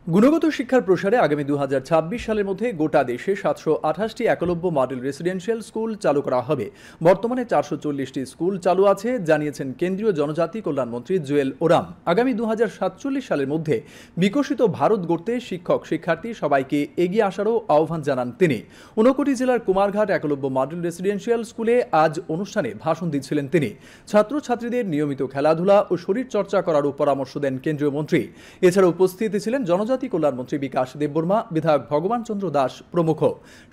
গুণগত শিক্ষার প্রসারে আগামী 2026 সালের মধ্যে গোটা দেশে 728টি একলব্য মডেল রেসিডেন্সিয়াল স্কুল চালু করা হবে। বর্তমানে 440টি স্কুল চালু আছে, জানিয়েছেন কেন্দ্রীয় জনজাতি কল্যাণমন্ত্রী জুয়েল ওরাম। আগামী 2047 সালের মধ্যে বিকশিত ভারত গড়তে শিক্ষক শিক্ষার্থী সবাইকে এগিয়ে আসারও আহ্বান জানান তিনি। ঊনকোটি জেলার কুমারঘাট একলব্য মডেল রেসিডেন্সিয়াল স্কুলে আজ অনুষ্ঠানে ভাষণ দিচ্ছিলেন তিনি। ছাত্রছাত্রীদের নিয়মিত খেলাধুলা ও শরীর চর্চা করারও পরামর্শ দেন কেন্দ্রীয় মন্ত্রী। এছাড়া উপস্থিত ছিলেন জনজাতি কল্যাণমন্ত্রী বিকাশ দেববর্মা, বিধায়ক ভগবান চন্দ্র দাস প্রমুখ।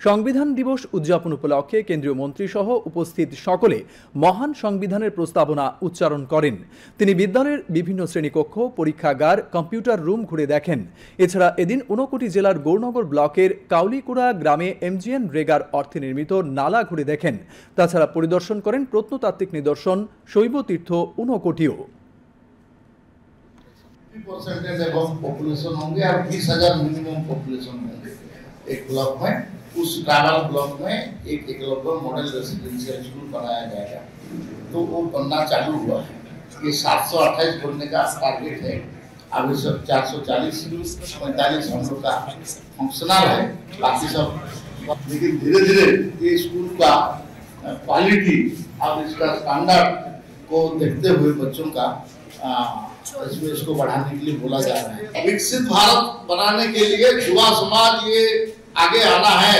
সংবিধান দিবস উদযাপন উপলক্ষে কেন্দ্রীয় মন্ত্রী সহ উপস্থিত সকলে মহান সংবিধানের প্রস্তাবনা উচ্চারণ করেন। তিনি বিদ্যালয়ের বিভিন্ন শ্রেণীকক্ষ, পরীক্ষাগার, কম্পিউটার রুম ঘুরে দেখেন। এছাড়া এদিন ঊনকোটি জেলার গৌরনগর ব্লকের কাউলিকুড়া গ্রামে এমজিএন রেগার অর্থে নির্মিত নালা ঘুরে দেখেন। তাছাড়া পরিদর্শন করেন প্রত্নতাত্ত্বিক নিদর্শন শৈবতীর্থ ঊনকোটিও। परसेंटेज एवं पॉपुलेशन होंगे और 20,000 मिनिमम पॉपुलेशन होंगे एक ब्लॉक में। उस ट्राइबल ब्लॉक में एक एकलव्य मॉडल रेसिडेंशियल स्कूल बनाया जाएगा, तो वो बनना चालू हुआ है। ये 728 बनने का टारगेट है। अभी सब 440-45 हम लोग का फंक्शनल है, बाकी सब। लेकिन धीरे धीरे ये स्कूल का क्वालिटी और इसका स्टैंडर्ड को देखते हुए बच्चों का इसमें इसको बढ़ाने के लिए बोला जा रहा है। विकसित भारत बनाने के लिए युवा समाज ये आगे आना है।